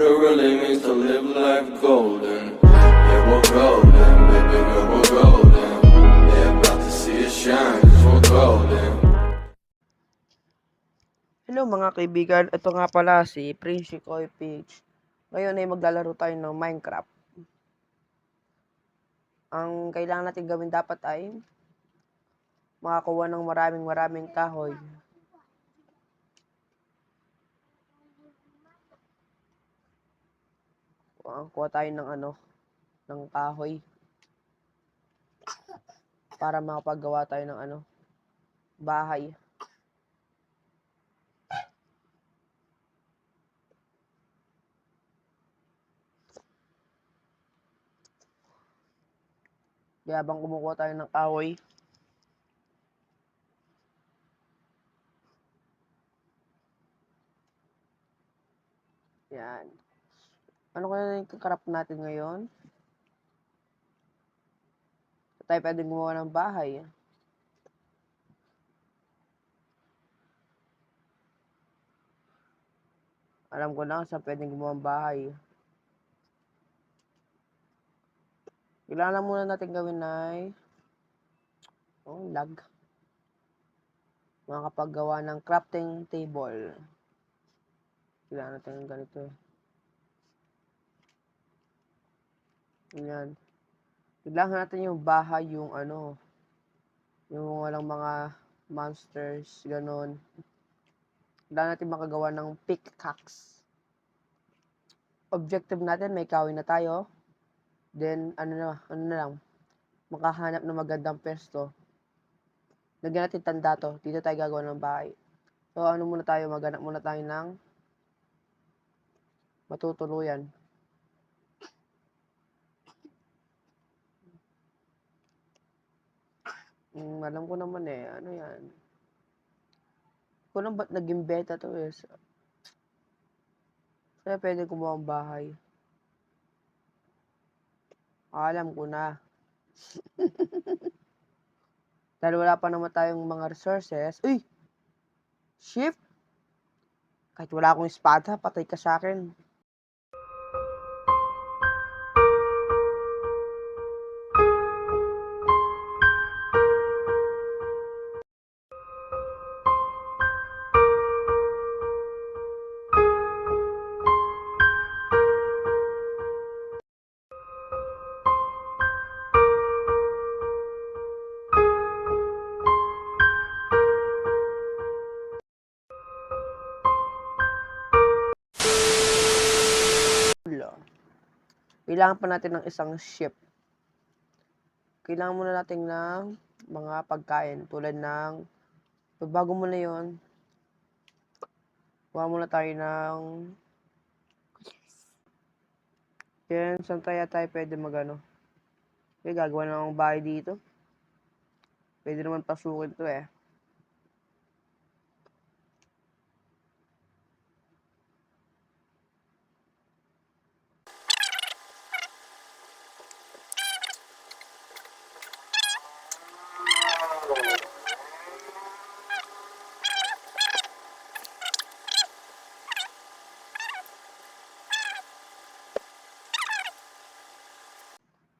what it really means to live life golden. Yeah, we're golden, baby girl, we're golden. Yeah, about to see it shine, cause we're golden. Hello mga kaibigan, ito nga pala si Prince Koy Page. Ngayon ay maglalaro tayo ng Minecraft. Ang kailangan natin gawin dapat ay makakuha ng maraming kahoy. Kuha tayo ng kahoy para makapagawa tayo ng bahay. Kaya habang kumukuha tayo ng kahoy, yan. Ano kaya yung kakarap natin ngayon? Tayo pwede gumawa ng bahay. Alam ko na saan pwedeng gumawa ng bahay. Kailangan muna natin gawin ay lag. Makakapaggawa ng crafting table. Kailangan natin ng ganito eh. Yan. Kailangan natin yung bahay, yung walang mga monsters, ganon. Kailangan natin makagawa ng pickaxe. Objective natin, may kahoy na tayo. Then, ano na lang, makahanap ng magandang pwesto. Lagyan natin tanda to. Dito tayo gagawa ng bahay. So, maghanap muna tayo ng matutuluyan. Alam ko naman eh, ano yan. Kung ba't naging beta to eh. Kaya pwede gumawa ng bahay. Alam ko na. Dahil wala pa naman tayong mga resources. Uy! Shift! Kahit wala akong espada, patay ka sa akin. Kailangan pa natin ng isang ship. Kailangan muna natin ng mga pagkain tulad ng bago muna yon. Kuha muna tayo ng yan, saan tayo pwede okay, gagawa na ng bahay dito. Pwede naman pasukin to eh.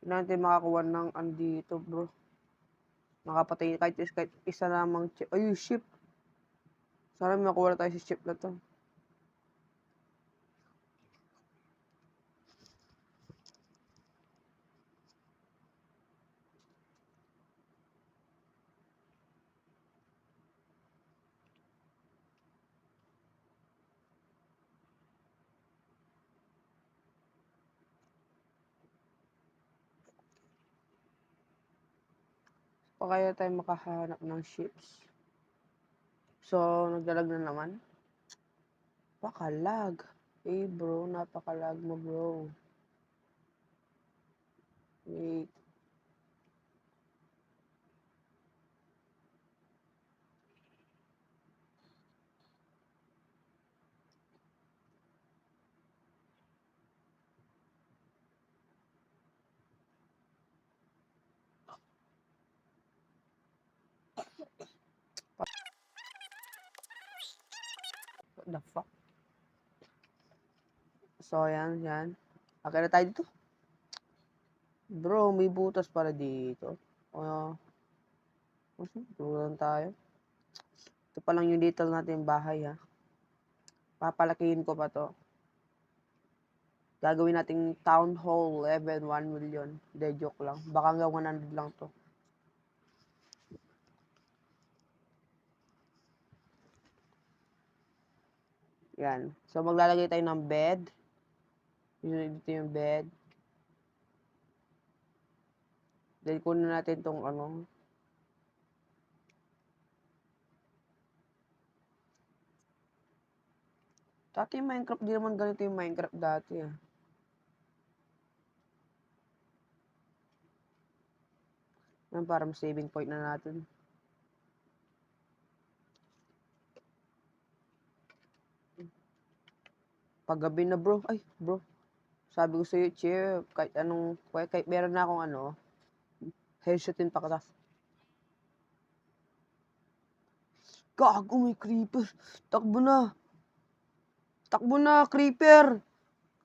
Natin makakuha ng andito bro. Nakapatay kahit isa lamang chip. Ay, ship. Sana makuha tayo sa ship na to. Pa kaya tayo makahanap ng ships. So, nagdalag na naman. Pakalag. Eh bro, napakalag mo bro. Wait. What the fuck? So, yan. Okay na tayo dito. Bro, may butas para dito. Tulan tayo. Ito pa lang yung detail natin bahay, ha. Papalakihin ko pa to. Gagawin nating town hall level 1 million. Hindi, joke lang. Baka hanggang 100 lang to. Yan. So, maglalagay tayo ng bed. Dito yung bed. Then, kunin natin tong ano. Dati yung Minecraft, di naman ganito yung Minecraft dati, ah. Yan, parang saving point na natin. Paggabi na, bro. Ay, bro. Sabi ko sa'yo, Chip, kahit meron na akong ano, headshotin pa kita. Gago, may creeper. Takbo na. Takbo na, creeper.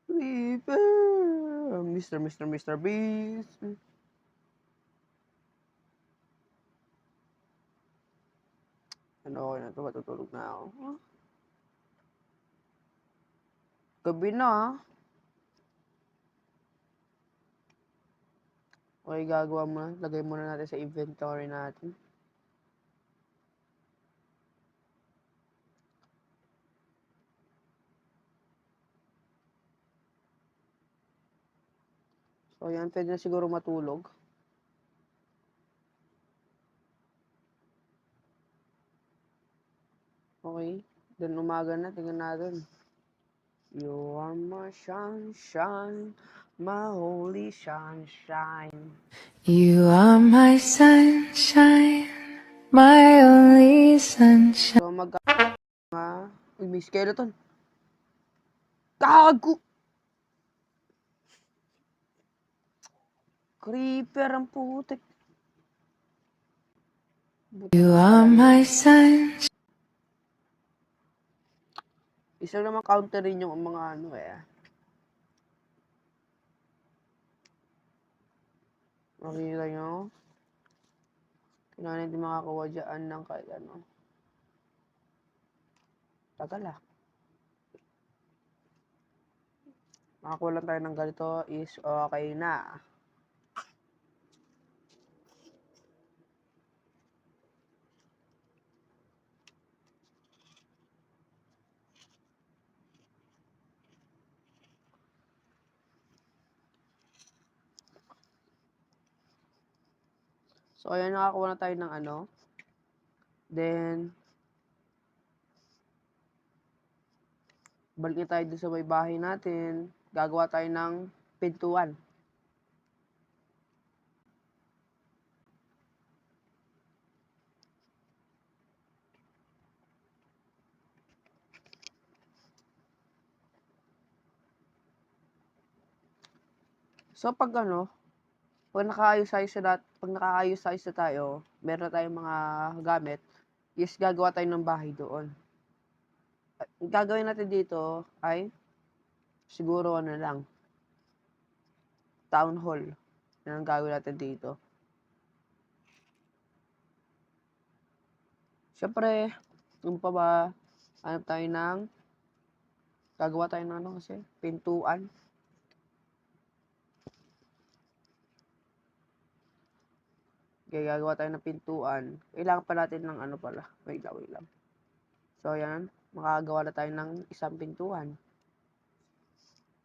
Creeper. Mr. Beast. Ano, okay na ito. Matutulog na ako. Gabi na, ha? Okay, gagawa mo na. Lagay muna natin sa inventory natin. So, yan. Pwede na siguro matulog. Okay. Then, umaga na. Tingnan natin. You are my sunshine, my holy sunshine. You are my sunshine, my only sunshine. So, Uy, may skeleton. Gago! Creeper ang putik. You are my sunshine. Isa naman counterin yung mga ano eh. Makikita nyo. Kailangan hindi makakuha dyan ng kahit ano. Tagal ah. Makakuha lang tayo ng ganito is okay na. So, ayan, nakakuha na tayo ng ano. Then, balik na tayo doon sa may bahay natin. Gagawa tayo ng pintuan. So, pag nakaayos-ayos na tayo, meron na tayong mga gamit, is gagawa tayo ng bahay doon. Gagawin natin dito ay siguro ano lang, town hall. Yan ang gagawin natin dito. Siyempre, yung pa ba, gagawa tayo ng ano kasi, pintuan. Okay, gagawa tayo ng pintuan. Kailangan pa natin ng ano pala. Wait lang. So, yan. Makagawa na tayo ng isang pintuan.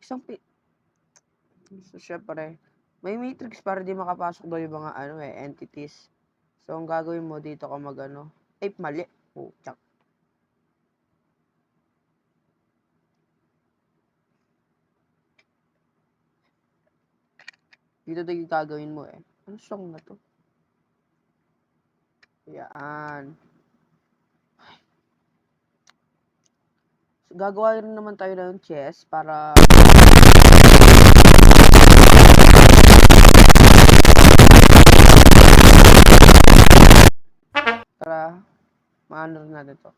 So, syempre, may matrix para di makapasok daw yung mga entities. So, ang gagawin mo dito ka mali. Oh, tsak. Dito yung gagawin mo eh. Ano song na to? Yan. So, gagawa rin naman tayo ng chest para maano rin natin to.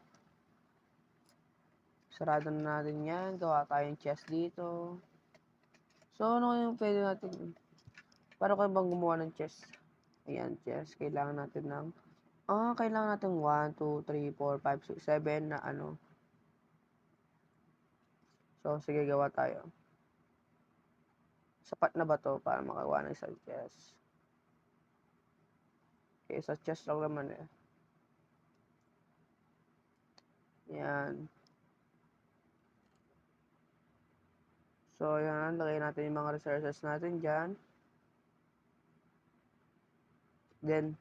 Sarado na natin yan. Gawa tayong chest dito. So, ano yung pwede natin? Paano kayo bang gumawa ng chest? Ayan, chest. Kailangan natin ng... kailangan natin 1, 2, 3, 4, 5, 6, 7 na ano. So, sige, gawa tayo. Sapat na ba to para makagawa ng isang chest? Okay, sa chest lang naman eh. Yan. So, yan. Lagay natin yung mga resources natin dyan. Then,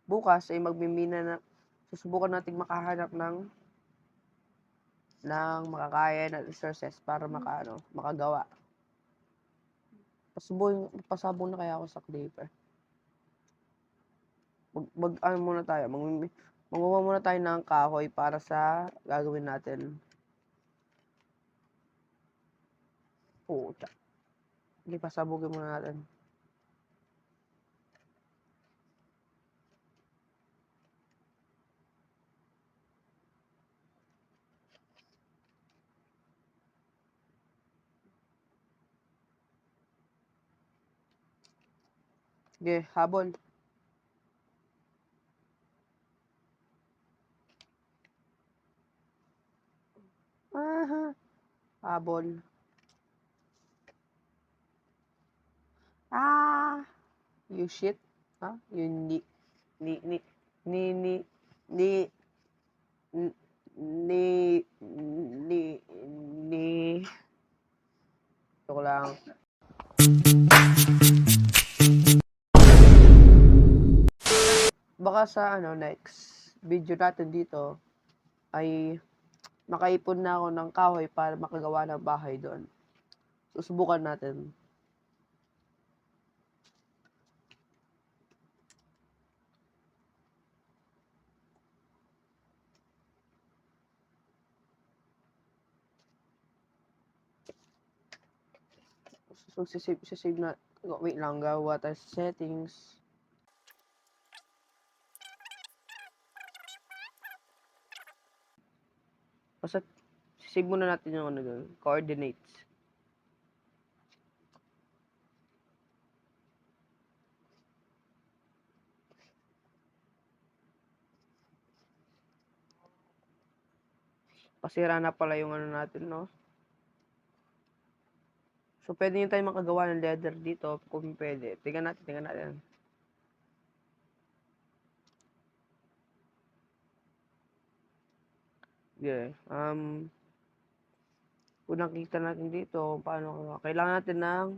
bukas ay magmimina na. Susubukan natin makahanap ng makakain at resources para makagawa. Pasabong na kaya ako sa creeper. Ano muna tayo? Manguha muna tayo ng kahoy para sa gagawin natin. Pucha. Hindi, pasabugin muna natin. Sige, habol. Habol. You shit. You ni Joke lang. Baka sa next video natin dito ay makaipon na ako ng kahoy para makagawa ng bahay doon. Susubukan natin. So, sisave na. Wait lang, gawa tayo sa settings. Basta, sisave muna natin yung coordinates. Pasira na pala yung natin, no? So, pwede nyo tayo makagawa ng leather dito kung pwede. Tingnan natin. Yeah. Kung nakita natin dito, paano kailangan natin ng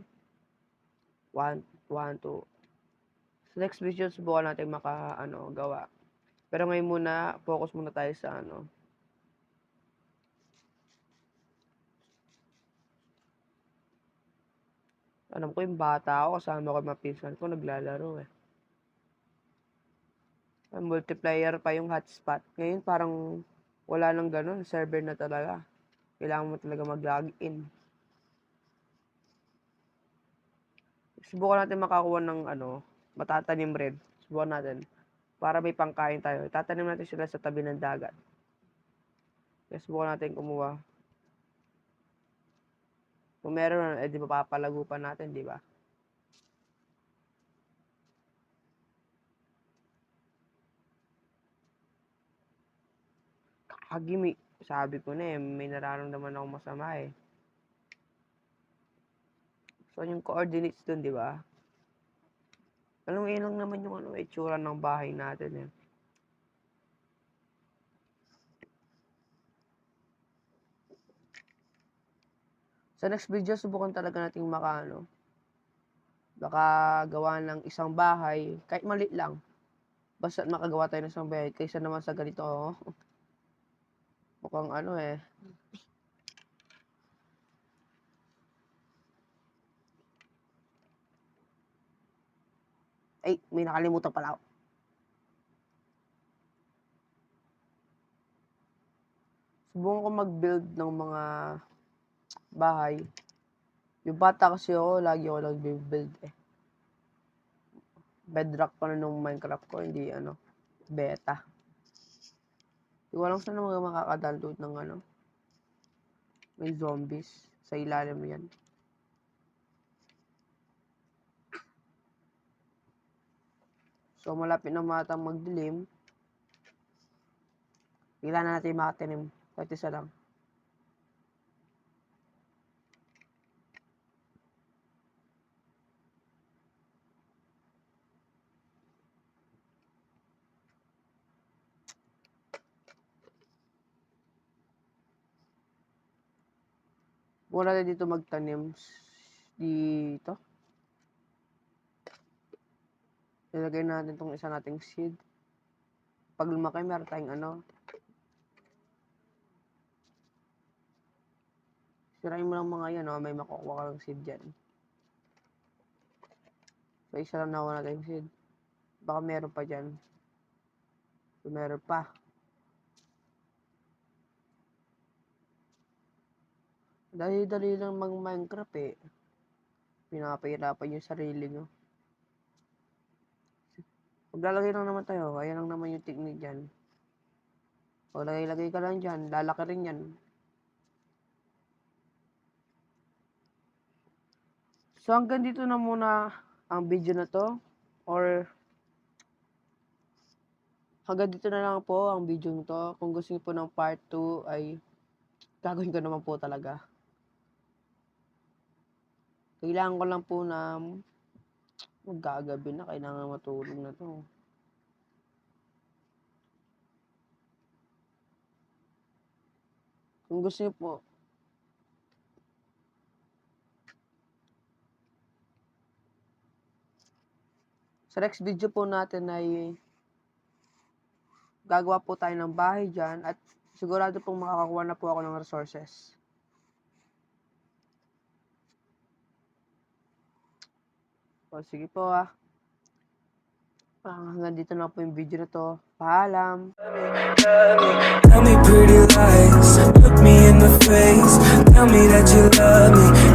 1, 2. Sa next video, subukan natin gawa. Pero ngayon muna, focus muna tayo sa Alam ko yung bata ako, kasama ko yung mapinsan ko, naglalaro eh. Multiplayer pa yung hotspot. Ngayon parang wala nang ganun, server na talaga. Kailangan mo talaga mag-login. Subukan natin makakuha ng matatanim red. Subukan natin. Para may pangkain tayo. Tatanim natin sila sa tabi ng dagat. Kaya subukan natin kumuha. Kung meron, di mapapalago pa natin, di ba? Kakagimi. Sabi ko na may nararamdaman akong masama eh. So, yung coordinates dun, di ba? Alam mo, yun lang naman yung itsura ng bahay natin eh. Sa next video, subukan talaga nating gawa ng isang bahay, kahit maliit lang. Basta makagawa tayo ng isang bahay, kaysa naman sa ganito, mukhang Ay, may nakalimutan pala ako. Subukan ko mag-build ng mga bahay. Yung bata kasi ako, lagi ako nag-build eh. Bedrock pa na nung Minecraft ko, hindi beta. Hindi ko alam saan naman makaka-download ng May zombies. Sa ilalim yan. So, malapit na matang magdilim. Kailangan na natin makatinim. Kahit isa lang. Muna na dito magtanim. Dito. Ilagay natin itong isa nating seed. Pag lumaki, meron tayong ano. Sirain mo lang mga yan, oh. May makukuha ka ng seed dyan. So, isa lang nakuha natin yung seed. Baka meron pa dyan. So, meron pa. Dali-dali lang mag-Minecraft eh. Pinapahirapan yung sarili nyo. Maglalagay lang naman tayo. Ayan lang naman yung technique dyan. Paglagay-lagay ka lang dyan, lalaki rin yan. So hanggang dito na muna ang video na to. Or hanggang dito na lang po ang video nito. Kung gusto niyo po ng part 2 ay gagawin ko naman po talaga. Kailangan ko lang po na maggagabi na, kailangan matulog na to. Kung gusto niyo po, sa next video po natin ay gagawa po tayo ng bahay dyan at sigurado pong makakakuha na po ako ng resources. O sige po hanggang dito na po yung video na to. Paalam! Tell me pretty lies, look me in the face. Tell me that you love me,